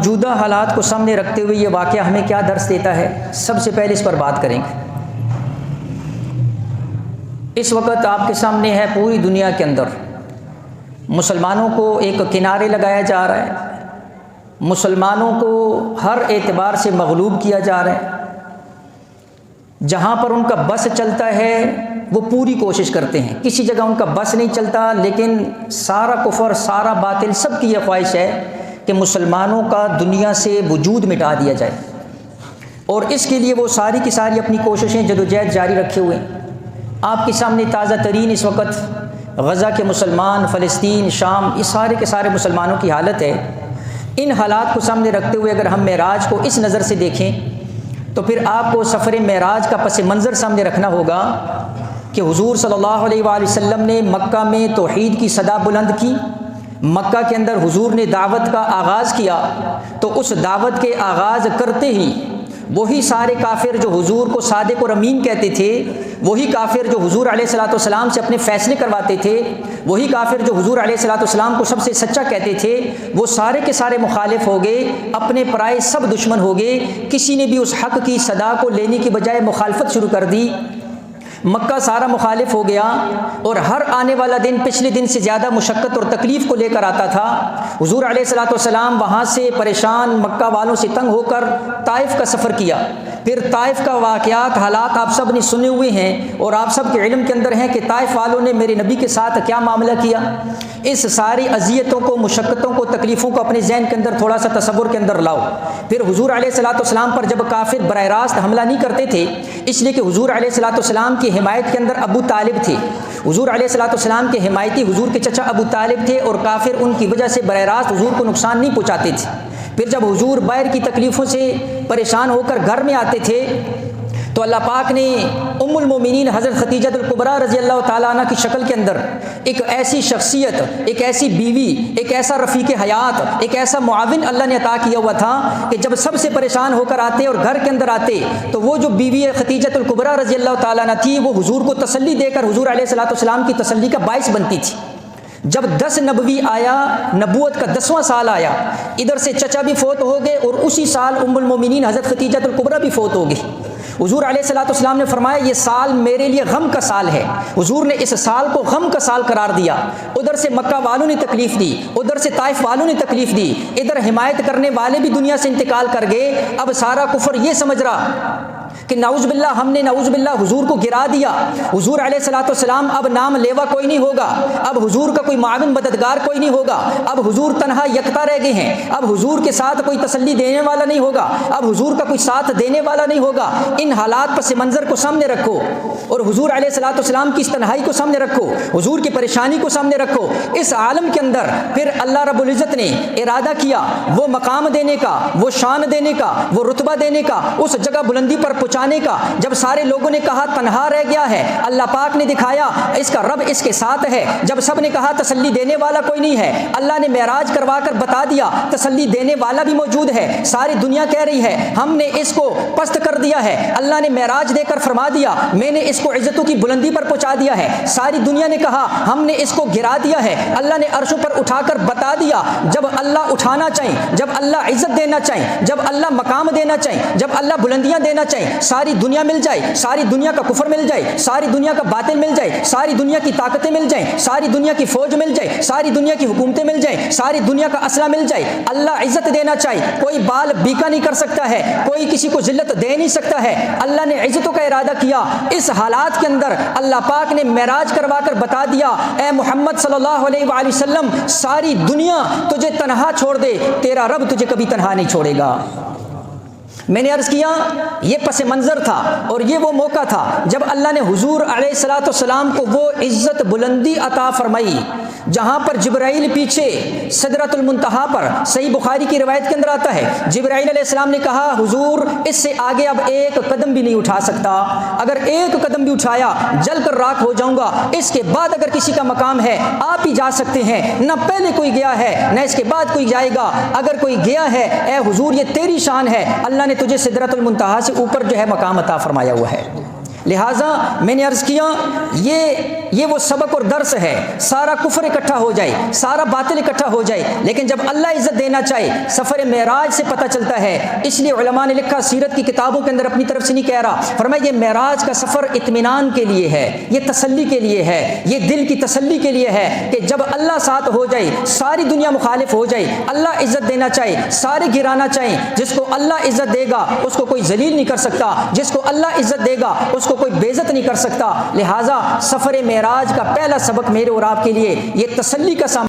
موجودہ حالات کو سامنے رکھتے ہوئے یہ واقعہ ہمیں کیا درس دیتا ہے؟ سب سے پہلے اس پر بات کریں گے۔ اس وقت آپ کے سامنے ہے پوری دنیا کے اندر مسلمانوں کو ایک کنارے لگایا جا رہا ہے، مسلمانوں کو ہر اعتبار سے مغلوب کیا جا رہا ہے۔ جہاں پر ان کا بس چلتا ہے وہ پوری کوشش کرتے ہیں، کسی جگہ ان کا بس نہیں چلتا، لیکن سارا کفر، سارا باطل، سب کی یہ خواہش ہے کہ مسلمانوں کا دنیا سے وجود مٹا دیا جائے، اور اس کے لیے وہ ساری کی ساری اپنی کوششیں جدوجہد جاری رکھے ہوئے ہیں۔ آپ کے سامنے تازہ ترین اس وقت غزہ کے مسلمان، فلسطین، شام، یہ سارے کے سارے مسلمانوں کی حالت ہے۔ ان حالات کو سامنے رکھتے ہوئے اگر ہم معراج کو اس نظر سے دیکھیں تو پھر آپ کو سفر معراج کا پس منظر سامنے رکھنا ہوگا کہ حضور صلی اللہ علیہ وآلہ وسلم نے مکہ میں توحید کی صدا بلند کی، مکہ کے اندر حضور نے دعوت کا آغاز کیا، تو اس دعوت کے آغاز کرتے ہی وہی سارے کافر جو حضور کو صادق اور امین کہتے تھے، وہی کافر جو حضور علیہ الصلوۃ والسلام سے اپنے فیصلے کرواتے تھے، وہی کافر جو حضور علیہ الصلوۃ والسلام کو سب سے سچا کہتے تھے، وہ سارے کے سارے مخالف ہو گئے، اپنے پرائے سب دشمن ہو گئے۔ کسی نے بھی اس حق کی صدا کو لینے کی بجائے مخالفت شروع کر دی۔ مکہ سارا مخالف ہو گیا، اور ہر آنے والا دن پچھلے دن سے زیادہ مشقت اور تکلیف کو لے کر آتا تھا۔ حضور علیہ الصلوۃ والسلام وہاں سے پریشان، مکہ والوں سے تنگ ہو کر طائف کا سفر کیا۔ پھر طائف کا واقعات، حالات آپ سب نے سنے ہوئے ہیں، اور آپ سب کے علم کے اندر ہیں کہ طائف والوں نے میرے نبی کے ساتھ کیا معاملہ کیا۔ اس ساری اذیتوں کو، مشقتوں کو، تکلیفوں کو اپنے ذہن کے اندر تھوڑا سا تصور کے اندر لاؤ۔ پھر حضور علیہ الصلوۃ والسلام پر جب کافر براہ راست حملہ نہیں کرتے تھے، اس لیے کہ حضور علیہ الصلوۃ والسلام کی حمایت کے اندر ابو طالب تھے۔ حضور علیہ الصلوۃ والسلام کے حمایتی حضور کے چچا ابو طالب تھے، اور کافر ان کی وجہ سے براہ راست حضور کو نقصان نہیں پہنچاتے تھے۔ پھر جب حضور باہر کی تکلیفوں سے پریشان ہو کر گھر میں آتے تھے تو اللہ پاک نے ام المومنین حضرت خدیجہ الکبریٰ رضی اللہ تعالیٰ عنہ کی شکل کے اندر ایک ایسی شخصیت، ایک ایسی بیوی، ایک ایسا رفیق حیات، ایک ایسا معاون اللہ نے عطا کیا ہوا تھا کہ جب سب سے پریشان ہو کر آتے اور گھر کے اندر آتے تو وہ جو بیوی خدیجہ الکبریٰ رضی اللہ تعالیٰ عنہ تھی، وہ حضور کو تسلی دے کر حضور علیہ الصلوۃ والسلام کی تسلی کا باعث بنتی تھی۔ جب 10 نبوی آیا، نبوت کا 10واں سال آیا، ادھر سے چچا بھی فوت ہو گئے، اور اسی سال ام المومنین حضرت خدیجہ الکبریٰ بھی فوت ہو گئی۔ حضور علیہ الصلوۃ والسلام نے فرمایا یہ سال میرے لیے غم کا سال ہے۔ حضور نے اس سال کو غم کا سال قرار دیا۔ ادھر سے مکہ والوں نے تکلیف دی، ادھر سے طائف والوں نے تکلیف دی، ادھر حمایت کرنے والے بھی دنیا سے انتقال کر گئے۔ اب سارا کفر یہ سمجھ رہا کہ نعوذ باللہ، ہم نے نعوذ باللہ حضور کو گرا دیا، حضور علیہ الصلوۃ والسلام اب نام لیوا کوئی نہیں ہوگا، اب حضور کا کوئی معاون مددگار کوئی نہیں ہوگا، اب حضور تنہا یکتا رہ گئے ہیں، اب حضور کے ساتھ کوئی تسلی دینے والا نہیں ہوگا، اب حضور کا کوئی ساتھ دینے والا نہیں ہوگا۔ ان حالات پس منظر کو سامنے رکھو، اور حضور علیہ الصلوۃ والسلام کی اس تنہائی کو سامنے رکھو، حضور کی پریشانی کو سامنے رکھو۔ اس عالم کے اندر پھر اللہ رب العزت نے ارادہ کیا وہ مقام دینے کا، وہ شان دینے کا، وہ رتبہ دینے کا، اس جگہ بلندی پر پہنچانے کا۔ جب سارے لوگوں نے کہا تنہا رہ گیا ہے، اللہ پاک نے دکھایا اس کا رب اس کے ساتھ ہے۔ جب سب نے کہا تسلی دینے والا کوئی نہیں ہے، اللہ نے معراج کروا کر بتا دیا تسلی دینے والا بھی موجود ہے۔ ساری دنیا کہہ رہی ہے ہم نے اس کو پست کر دیا ہے، اللہ نے معراج دے کر فرما دیا میں نے اس کو عزتوں کی بلندی پر پہنچا دیا ہے۔ ساری دنیا نے کہا ہم نے اس کو گرا دیا ہے، اللہ نے عرشوں پر اٹھا کر بتا دیا۔ جب اللہ اٹھانا چاہیں، جب اللہ عزت دینا چاہیں، جب اللہ مقام دینا چاہیں، جب اللہ بلندیاں دینا چاہیں، ساری دنیا مل جائے، ساری دنیا کا کفر مل جائے، ساری دنیا کا باطل مل جائے، ساری دنیا کی طاقتیں مل جائیں، ساری دنیا کی فوج مل جائے، ساری دنیا کی حکومتیں مل جائیں، ساری دنیا کا اسلحہ مل جائے، اللہ عزت دینا چاہے، کوئی بال بیکا نہیں کر سکتا ہے، کوئی کسی کو ذلت دے نہیں سکتا ہے۔ اللہ نے عزتوں کا ارادہ کیا۔ اس حالات کے اندر اللہ پاک نے معراج کروا کر بتا دیا اے محمد صلی اللہ علیہ وآلہ وسلم ساری دنیا تجھے تنہا چھوڑ دے، تیرا رب تجھے کبھی تنہا نہیں چھوڑے گا۔ میں نے عرض کیا یہ پس منظر تھا، اور یہ وہ موقع تھا جب اللہ نے حضور علیہ الصلوۃ والسلام کو وہ عزت بلندی عطا فرمائی جہاں پر جبرائیل پیچھے سدرۃ المنتہا پر، صحیح بخاری کی روایت کے اندر آتا ہے جبرائیل علیہ السلام نے کہا حضور اس سے آگے اب ایک قدم بھی نہیں اٹھا سکتا، اگر ایک قدم بھی اٹھایا جل کر راکھ ہو جاؤں گا، اس کے بعد اگر کسی کا مقام ہے آپ ہی جا سکتے ہیں، نہ پہلے کوئی گیا ہے نہ اس کے بعد کوئی جائے گا، اگر کوئی گیا ہے اے حضور یہ تیری شان ہے، اللہ نے تجھے سدرۃ المنتہا سے اوپر جو ہے مقام عطا فرمایا ہوا ہے۔ لہٰذا میں نے عرض کیا یہ وہ سبق اور درس ہے. سارا کفر اکٹھا ہو جائے، سارا باطل اکٹھا ہو جائے، لیکن جب اللہ عزت دینا چاہے سفر معراج سے پتہ چلتا ہے. اس لیے علماء نے لکھا، سیرت کی کتابوں کے اندر اپنی طرف سے نہیں کہہ رہا، فرمایا یہ معراج کا سفر اطمینان کے لیے ہے، یہ تسلی کے لیے ہے، یہ دل کی تسلی کے لیے ہے کہ جب اللہ ساتھ ہو جائے، ساری دنیا مخالف ہو جائے، اللہ عزت دینا چاہے، سارے گرانا چاہیں، جس کو اللہ عزت دے گا اس کو کوئی ذلیل نہیں کر سکتا، جس کو اللہ عزت دے گا اس کو کوئی بے عزت نہیں کر سکتا. لہٰذا سفر معراج کا پہلا سبق میرے اور آپ کے لیے یہ تسلی کا سامان